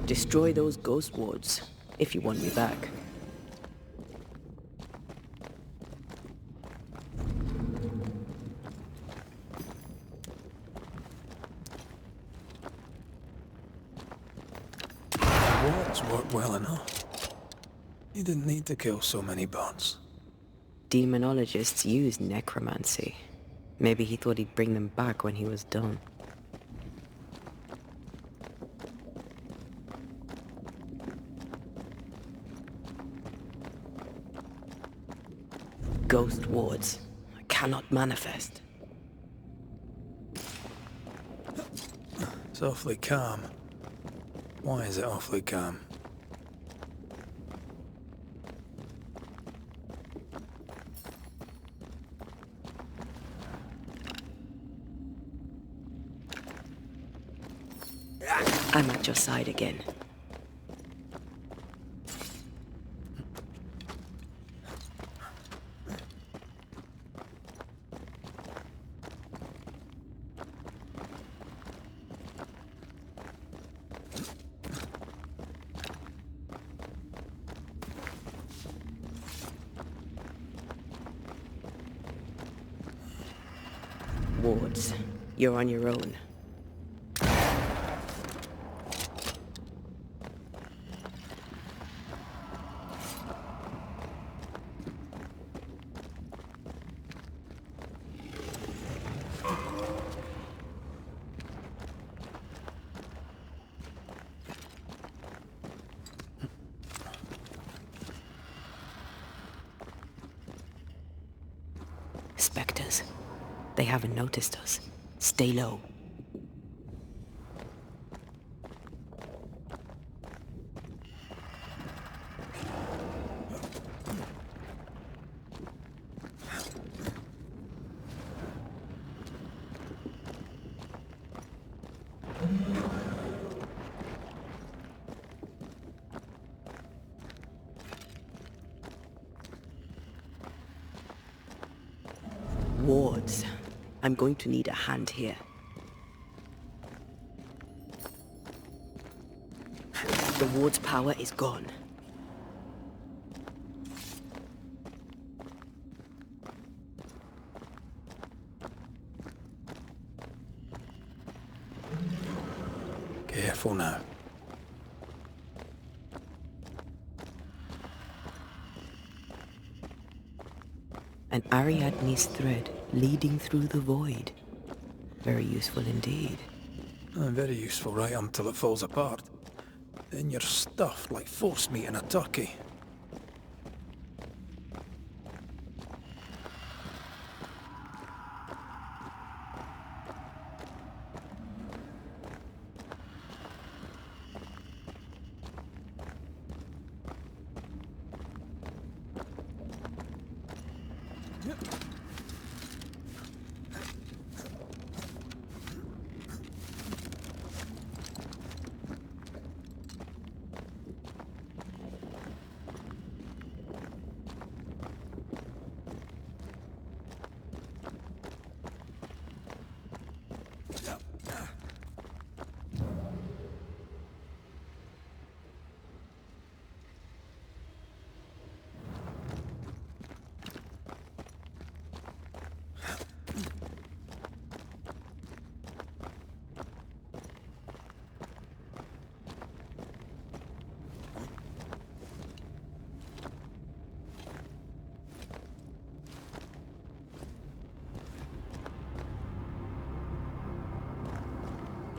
Destroy those ghost wards, if you want me back. Wards work well enough. You didn't need to kill so many bots. Demonologists use necromancy. Maybe he thought he'd bring them back when he was done. Ghost wards. I cannot manifest. It's awfully calm. Why is it awfully calm? I'm at your side again. Wards, you're on your own. Spectres. They haven't noticed us. Stay low. Wards. I'm going to need a hand here. The ward's power is gone. Careful now. An Ariadne's thread leading through the void. Very useful indeed. Very useful right until it falls apart. Then you're stuffed like force meat in a turkey.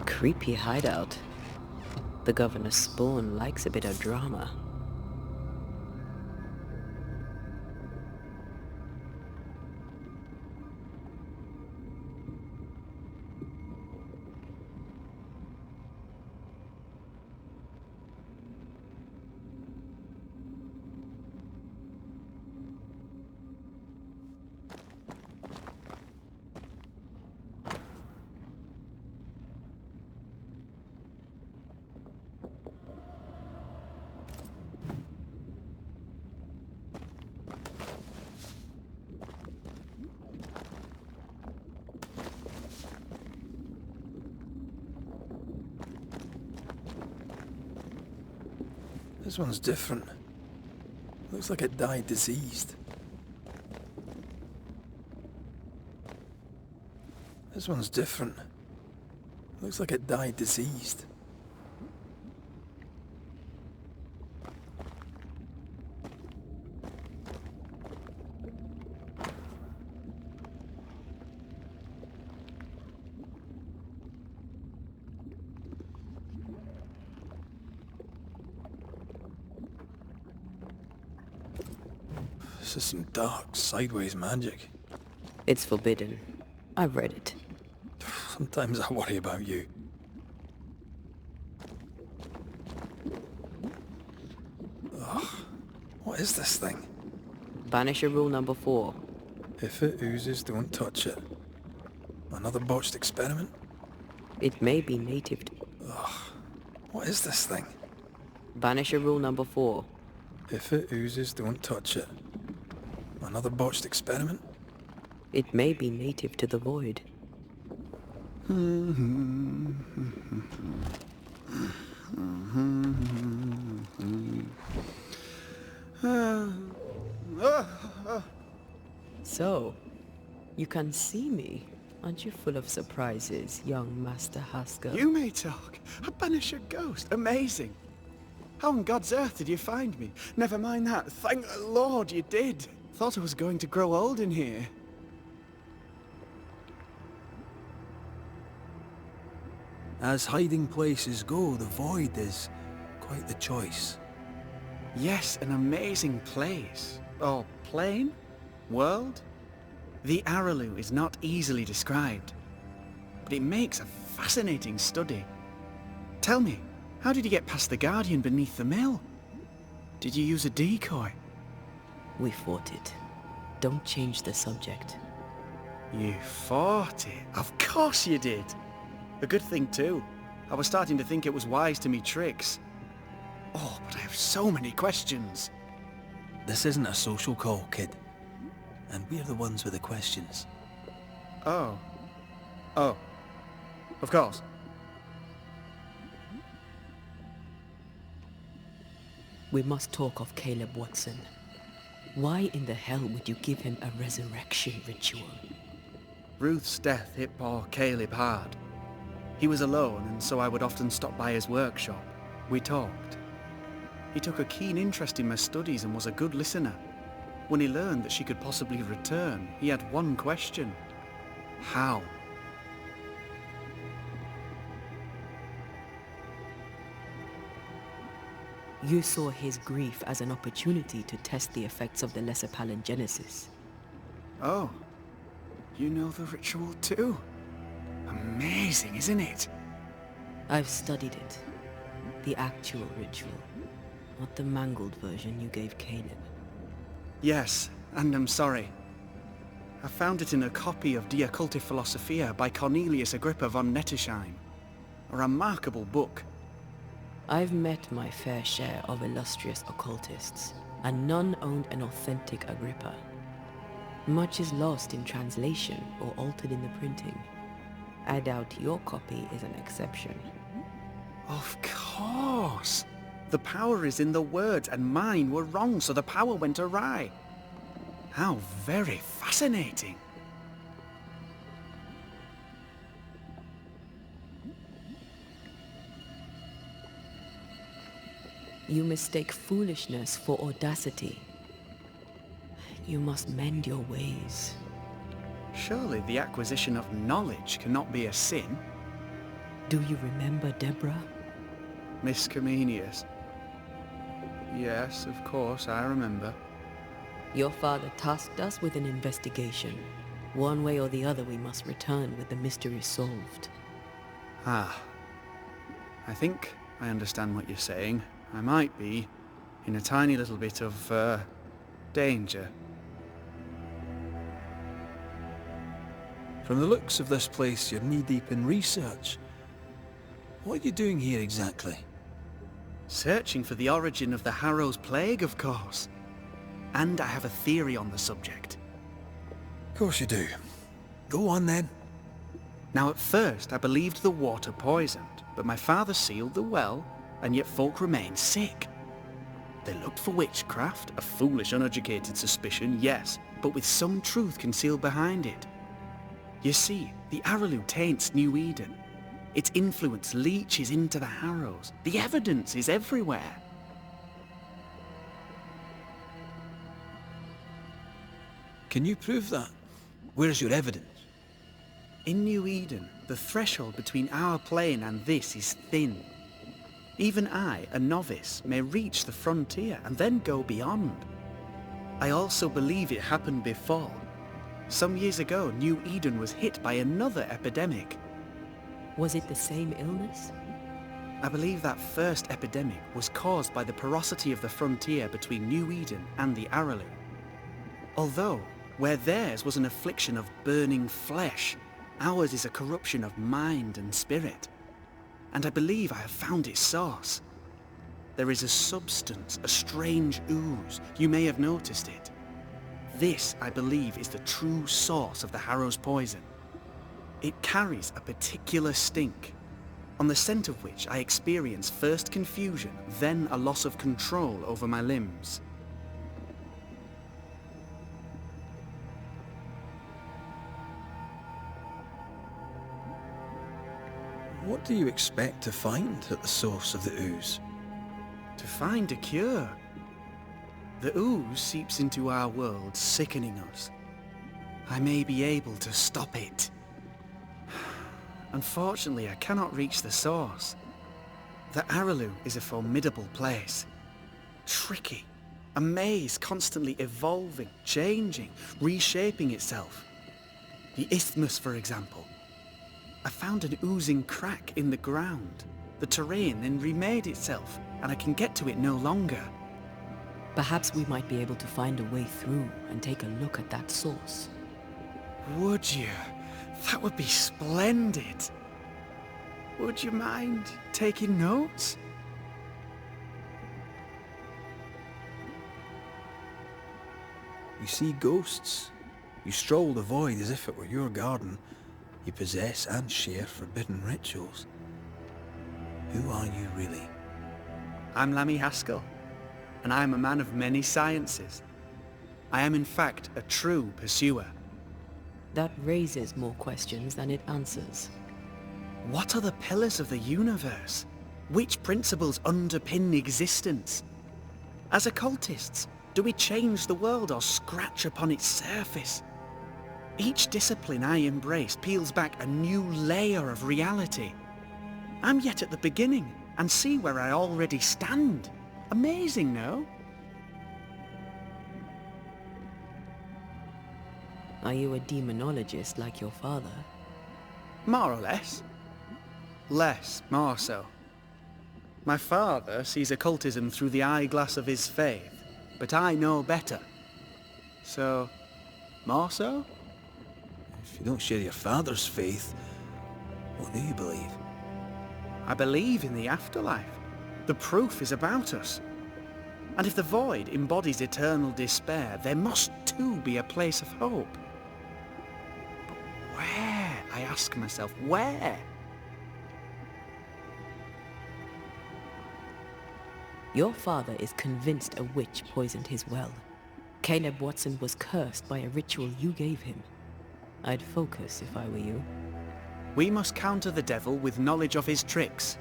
Creepy hideout. The governor's spawn likes a bit of drama. This one's different. Looks like it died diseased. This one's different. Looks like it died diseased. This is some dark, sideways magic. It's forbidden. I've read it. Sometimes I worry about you. Ugh. What is this thing? Banisher rule number 4. If it oozes, don't touch it. Another botched experiment? It may be native to... Ugh. What is this thing? Banisher rule number 4. If it oozes, don't touch it. Another botched experiment? It may be native to the void. So, you can see me. Aren't you full of surprises, young Master Haskell? You may talk. A Banisher ghost. Amazing. How on God's earth did you find me? Never mind that. Thank the Lord you did. Thought I was going to grow old in here. As hiding places go, the void is quite the choice. Yes, an amazing place. Or plane? World? The Araloo is not easily described, but it makes a fascinating study. Tell me, how did you get past the Guardian beneath the mill? Did you use a decoy? We fought it. Don't change the subject. You fought it? Of course you did. A good thing too. I was starting to think it was wise to me tricks. Oh, but I have so many questions. This isn't a social call, kid. And we're the ones with the questions. Oh. Oh. Of course. We must talk of Caleb Watson. Why in the hell would you give him a resurrection ritual? Ruth's death hit poor Caleb hard. He was alone, and so I would often stop by his workshop. We talked. He took a keen interest in my studies and was a good listener. When he learned that she could possibly return, he had one question. How? You saw his grief as an opportunity to test the effects of the lesser palingenesis. Oh. You know the ritual too? Amazing, isn't it? I've studied it. The actual ritual. Not the mangled version you gave Caleb. Yes, and I'm sorry. I found it in a copy of De Occulti Philosophia by Cornelius Agrippa von Nettesheim. A remarkable book. I've met my fair share of illustrious occultists, and none owned an authentic Agrippa. Much is lost in translation or altered in the printing. I doubt your copy is an exception. Of course! The power is in the words, and mine were wrong, so the power went awry. How very fascinating. You mistake foolishness for audacity. You must mend your ways. Surely the acquisition of knowledge cannot be a sin. Do you remember Deborah? Miss Comenius. Yes, of course, I remember. Your father tasked us with an investigation. One way or the other we must return with the mystery solved. Ah. I think I understand what you're saying. I might be in a tiny little bit of, danger. From the looks of this place, you're knee-deep in research. What are you doing here exactly? Searching for the origin of the Harrow's Plague, of course. And I have a theory on the subject. Of course you do. Go on then. Now at first I believed the water poisoned, but my father sealed the well, and yet folk remained sick. They looked for witchcraft, a foolish, uneducated suspicion, yes, but with some truth concealed behind it. You see, the Araloo taints New Eden. Its influence leaches into the Harrows. The evidence is everywhere. Can you prove that? Where's your evidence? In New Eden, the threshold between our plane and this is thin. Even I, a novice, may reach the frontier and then go beyond. I also believe it happened before. Some years ago, New Eden was hit by another epidemic. Was it the same illness? I believe that first epidemic was caused by the porosity of the frontier between New Eden and the Araloo. Although, where theirs was an affliction of burning flesh, ours is a corruption of mind and spirit. And I believe I have found its source. There is a substance, a strange ooze. You may have noticed it. This, I believe, is the true source of the Harrow's poison. It carries a particular stink, on the scent of which I experience first confusion, then a loss of control over my limbs. What do you expect to find at the source of the ooze? To find a cure. The ooze seeps into our world, sickening us. I may be able to stop it. Unfortunately, I cannot reach the source. The Araloo is a formidable place. Tricky. A maze constantly evolving, changing, reshaping itself. The isthmus, for example. I found an oozing crack in the ground. The terrain then remade itself, and I can get to it no longer. Perhaps we might be able to find a way through and take a look at that source. Would you? That would be splendid. Would you mind taking notes? You see ghosts. You stroll the void as if it were your garden. You possess and share forbidden rituals. Who are you really? I'm Lammy Haskell, and I am a man of many sciences. I am in fact a true pursuer. That raises more questions than it answers. What are the pillars of the universe? Which principles underpin existence? As occultists, do we change the world or scratch upon its surface? Each discipline I embrace peels back a new layer of reality. I'm yet at the beginning, and see where I already stand. Amazing, no? Are you a demonologist like your father? More or less. More so. My father sees occultism through the eyeglass of his faith, but I know better. So, more so? If you don't share your father's faith, what do you believe? I believe in the afterlife. The proof is about us. And if the void embodies eternal despair, there must too be a place of hope. But where? I ask myself, where? Your father is convinced a witch poisoned his well. Caleb Watson was cursed by a ritual you gave him. I'd focus if I were you. We must counter the devil with knowledge of his tricks.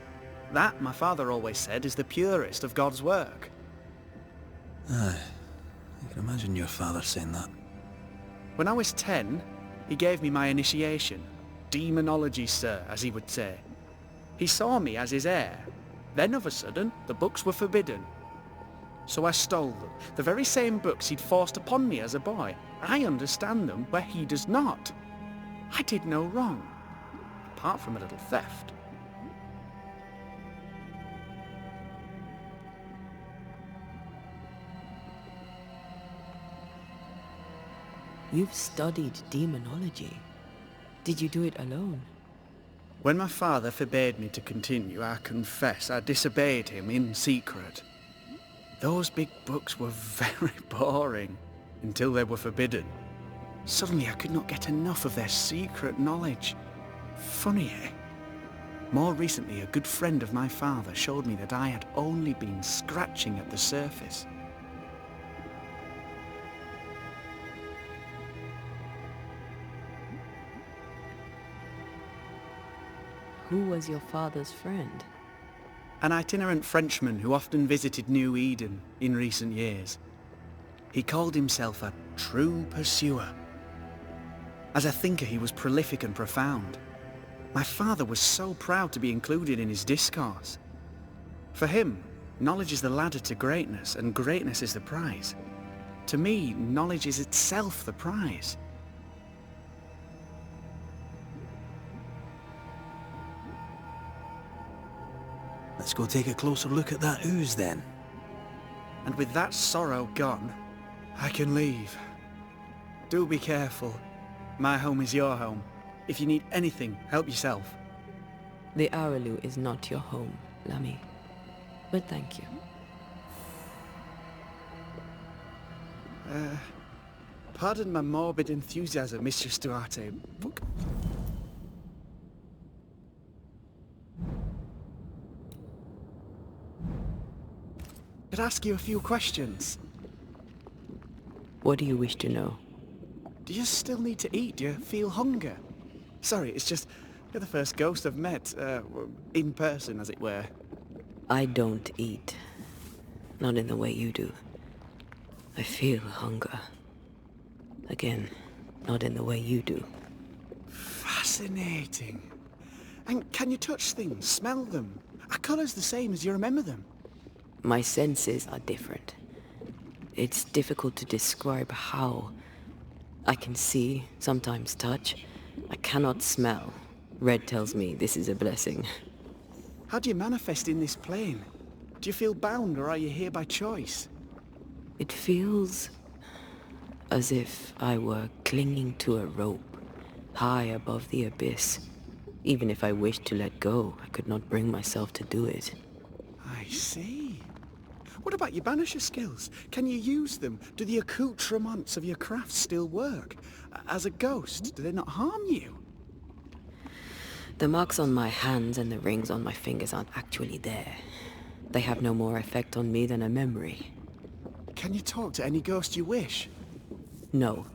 That, my father always said, is the purest of God's work. Aye, I can imagine your father saying that. When I was 10, he gave me my initiation. Demonology, sir, as he would say. He saw me as his heir. Then of a sudden, the books were forbidden. So I stole them, the very same books he'd forced upon me as a boy. I understand them where he does not. I did no wrong, apart from a little theft. You've studied demonology. Did you do it alone? When my father forbade me to continue, I confess I disobeyed him in secret. Those big books were very boring, until they were forbidden. Suddenly I could not get enough of their secret knowledge. Funny, eh? More recently, a good friend of my father showed me that I had only been scratching at the surface. Who was your father's friend? An itinerant Frenchman who often visited New Eden in recent years. He called himself a true pursuer. As a thinker, he was prolific and profound. My father was so proud to be included in his discourse. For him, knowledge is the ladder to greatness, and greatness is the prize. To me, knowledge is itself the prize. Let's go take a closer look at that ooze then. And with that sorrow gone, I can leave. Do be careful. My home is your home. If you need anything, help yourself. The Araloo is not your home, Lammy. But thank you. Pardon my morbid enthusiasm, Mistress Duarte. Could I ask you a few questions? What do you wish to know? Do you still need to eat? Do you feel hunger? Sorry, it's just, you're the first ghost I've met, in person, as it were. I don't eat. Not in the way you do. I feel hunger. Again, not in the way you do. Fascinating. And can you touch things, smell them? Are colours the same as you remember them? My senses are different. It's difficult to describe how. I can see, sometimes touch. I cannot smell. Red tells me this is a blessing. How do you manifest in this plane? Do you feel bound, or are you here by choice? It feels as if I were clinging to a rope, high above the abyss. Even if I wished to let go, I could not bring myself to do it. I see. What about your banisher skills? Can you use them? Do the accoutrements of your craft still work? As a ghost, do they not harm you? The marks on my hands and the rings on my fingers aren't actually there. They have no more effect on me than a memory. Can you talk to any ghost you wish? No.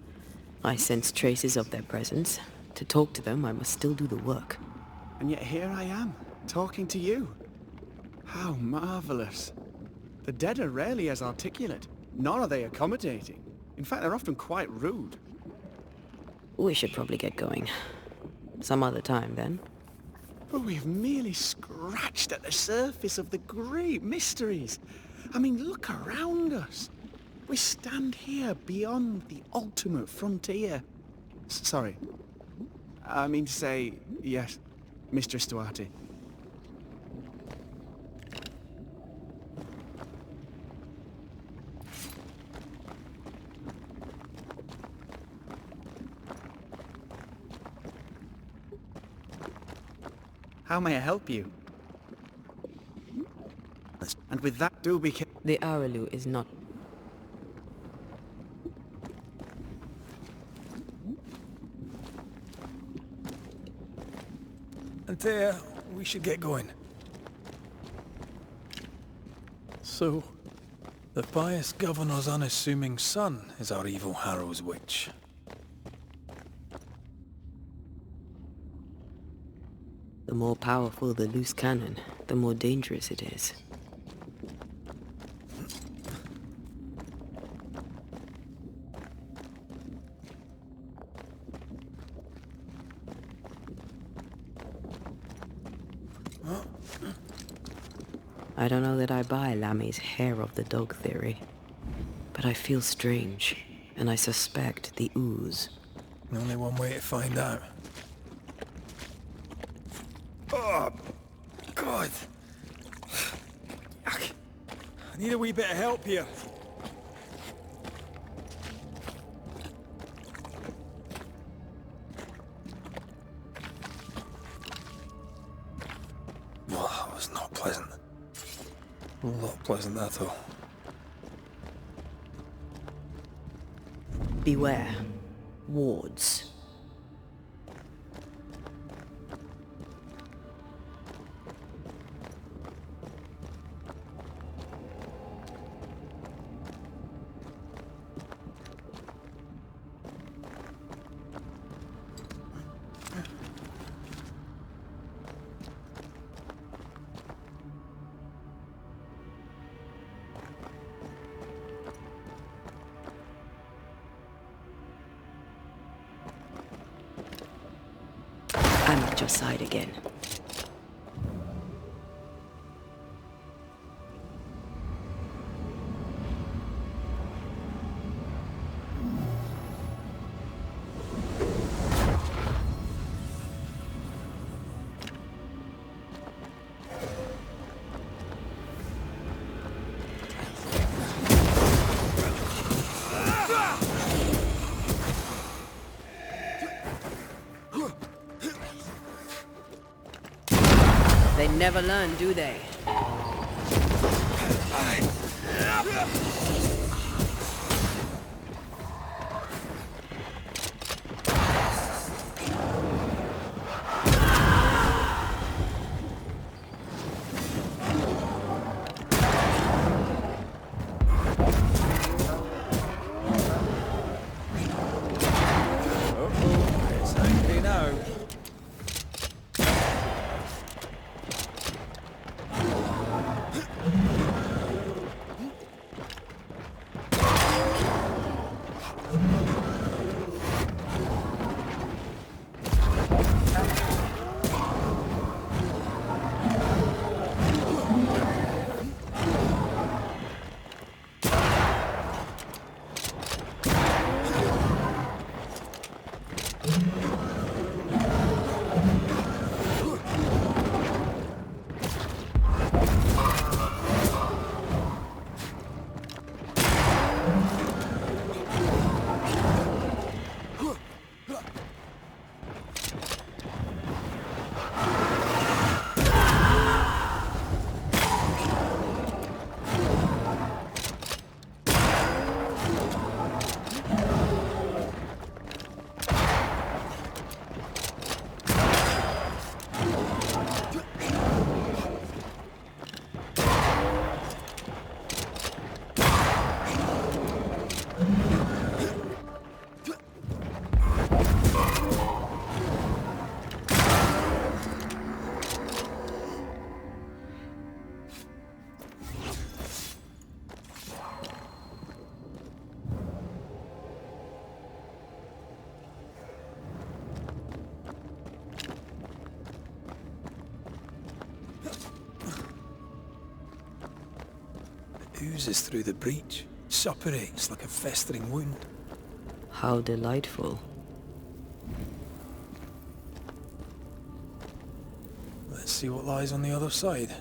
I sense traces of their presence. To talk to them, I must still do the work. And yet here I am, talking to you. How marvelous. The dead are rarely as articulate, nor are they accommodating. In fact, they're often quite rude. We should probably get going. Some other time, then. But we've merely scratched at the surface of the great mysteries. I mean, look around us. We stand here beyond the ultimate frontier. Sorry. I mean to say, yes, Mistress Duarte. How may I help you? And with that, do be careful. The Araloo is not... And we should get going. So, the pious governor's unassuming son is our evil Harrow's witch. The more powerful the loose cannon, the more dangerous it is. I don't know that I buy Lammy's hair of the dog theory, but I feel strange, and I suspect the ooze. Only one way to find out. Oh, God. I need a wee bit of help here. Well, that was not pleasant. Not pleasant at all. Beware. Wards. I'm at your side again. They never learn, do they? It's angry now. Oozes through the breach, suppurates like a festering wound. How delightful. Let's see what lies on the other side.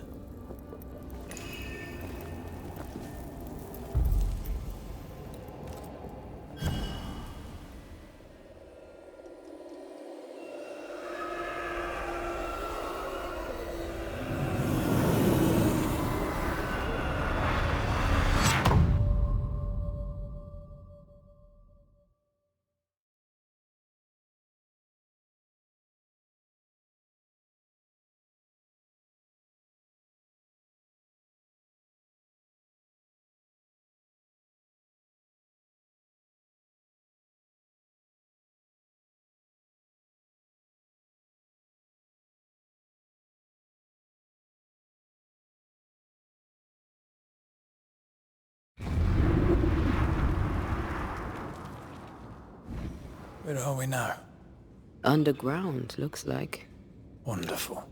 Where are we now? Underground, looks like. Wonderful.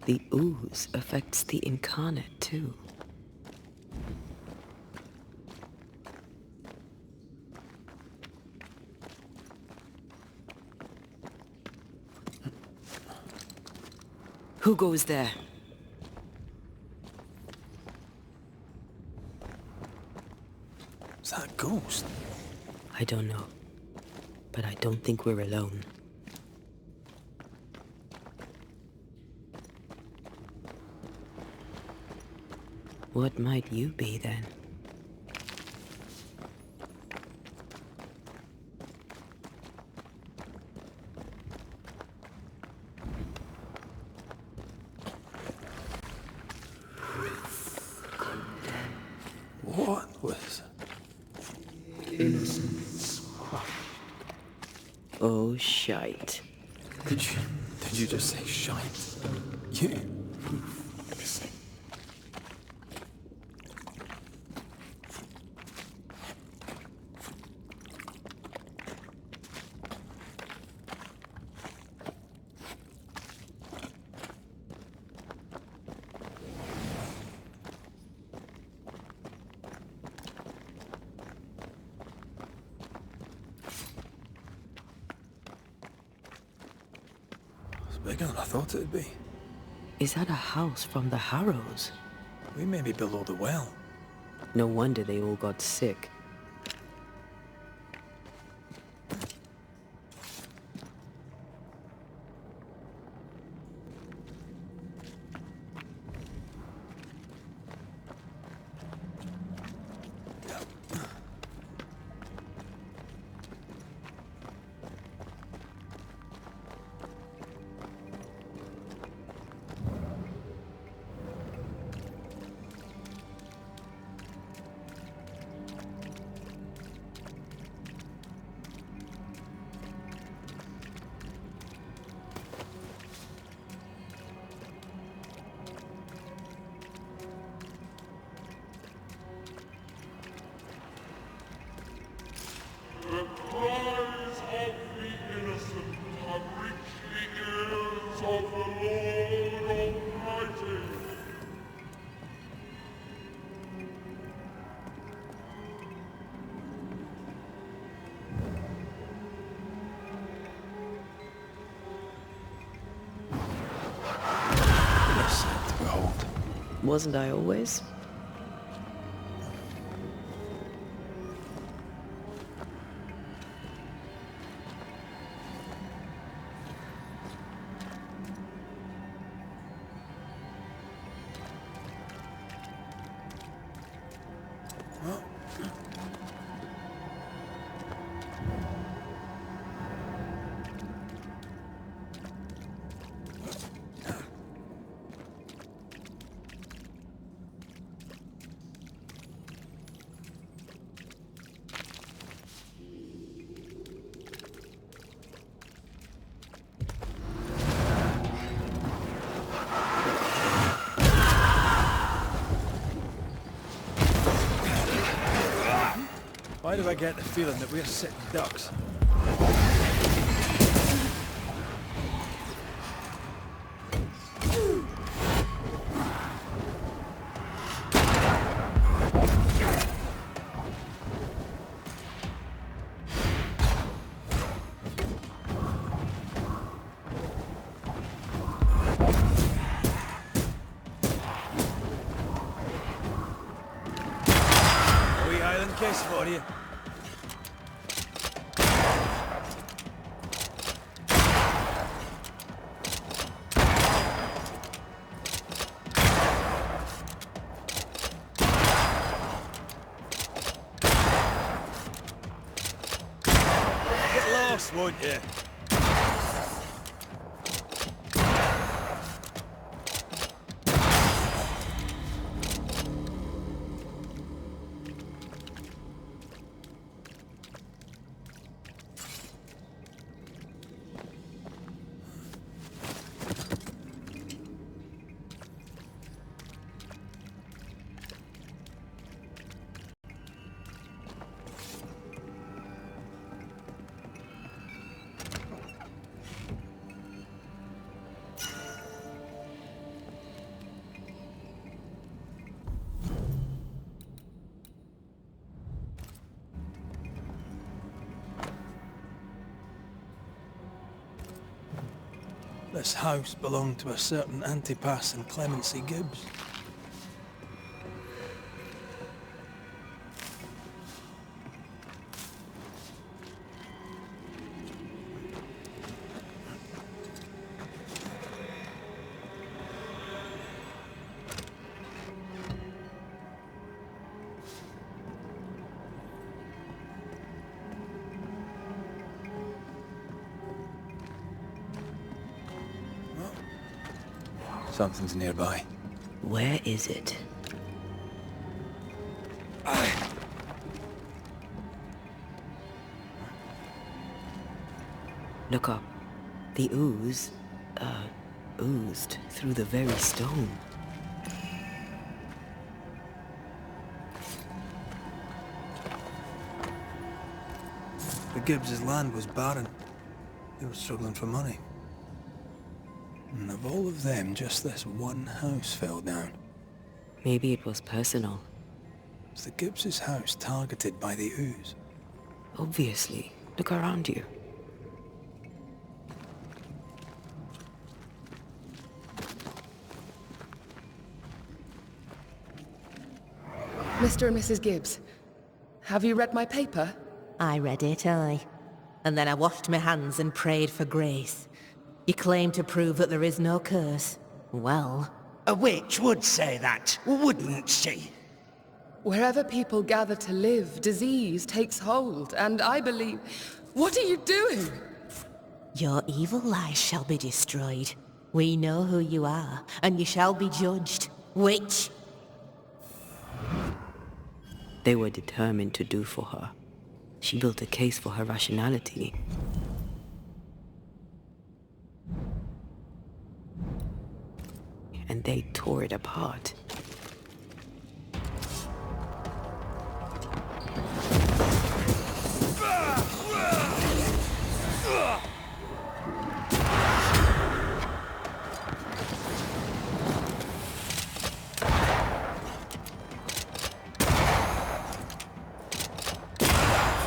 The ooze affects the incarnate too. Who goes there? Is that a ghost? I don't know. But I don't think we're alone. What might you be then? innocence crushed. Oh, shite. Did you just say shite? You? Bigger than I thought it'd be. Is that a house from the Harrows? We may be below the well. No wonder they all got sick. The cries of the innocent have reached the ears of the Lord Almighty. What a sight to behold. Wasn't I always? Why do I get the feeling that we're sitting ducks? A wee island kiss for you. Won't you? This house belonged to a certain Antipas and Clemency Gibbs. Something's nearby. Where is it? Look up. The ooze, oozed through the very stone. The Gibbs' land was barren. They were struggling for money. And of all of them, just this one house fell down. Maybe it was personal. Was the Gibbs' house targeted by the ooze? Obviously. Look around you. Mr. and Mrs. Gibbs, have you read my paper? I read it, aye. And then I washed my hands and prayed for grace. You claim to prove that there is no curse. Well, A witch would say that, wouldn't she? Wherever people gather to live, disease takes hold, and I believe... What are you doing? your evil lies shall be destroyed. We know who you are, and you shall be judged. Witch! They were determined to do for her. She built a case for her rationality. And they tore it apart.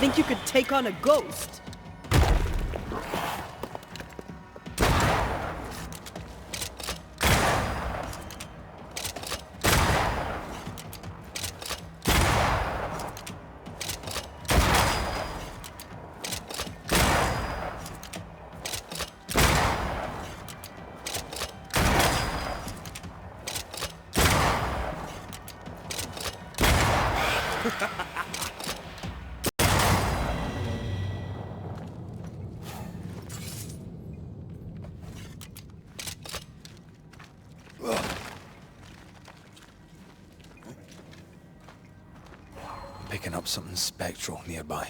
Think you could take on a ghost? Picking up something spectral nearby.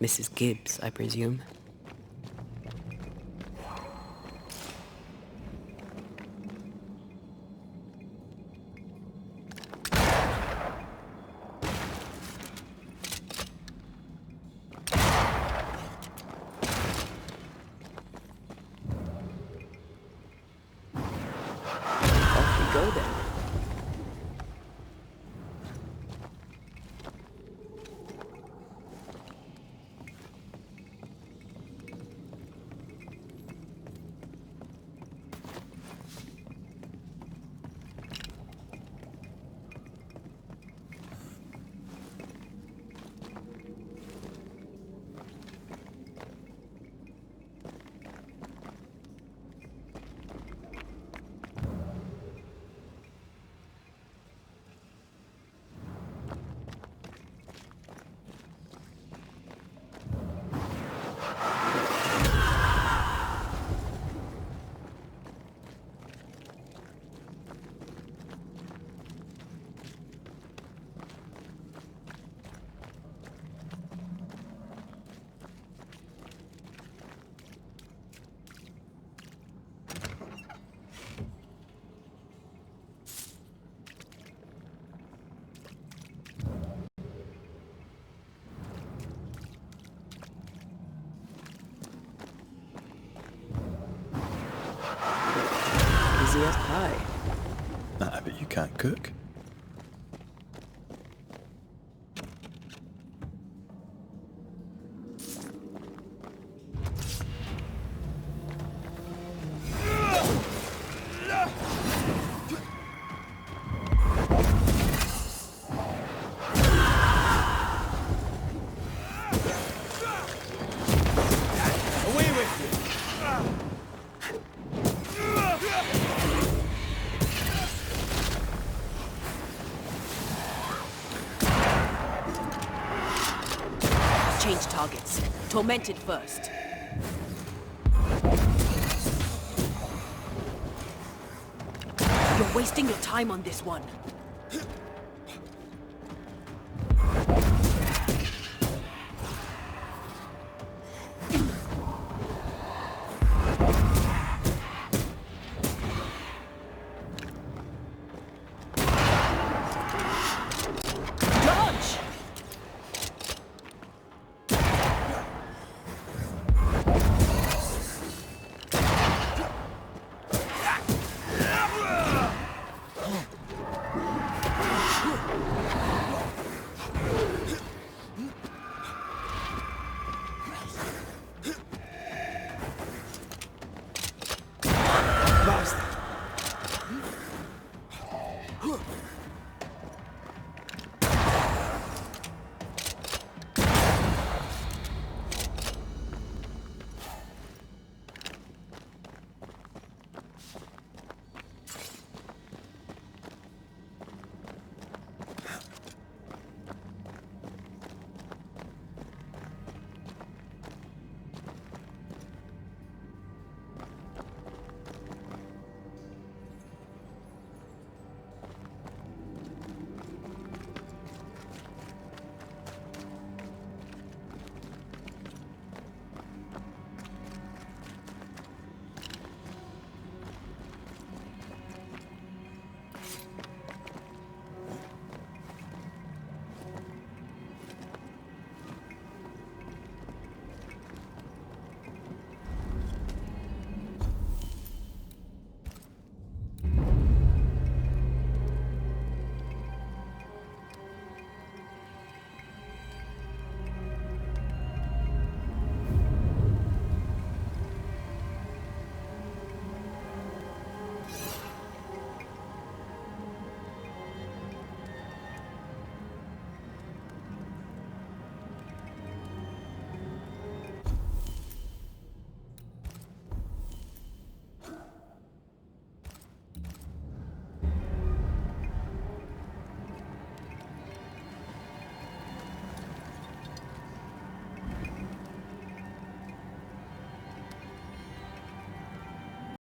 Mrs. Gibbs, I presume. Off we go then. Busy as pie. I bet you can't cook. Change targets. Tormented first. You're wasting your time on this one.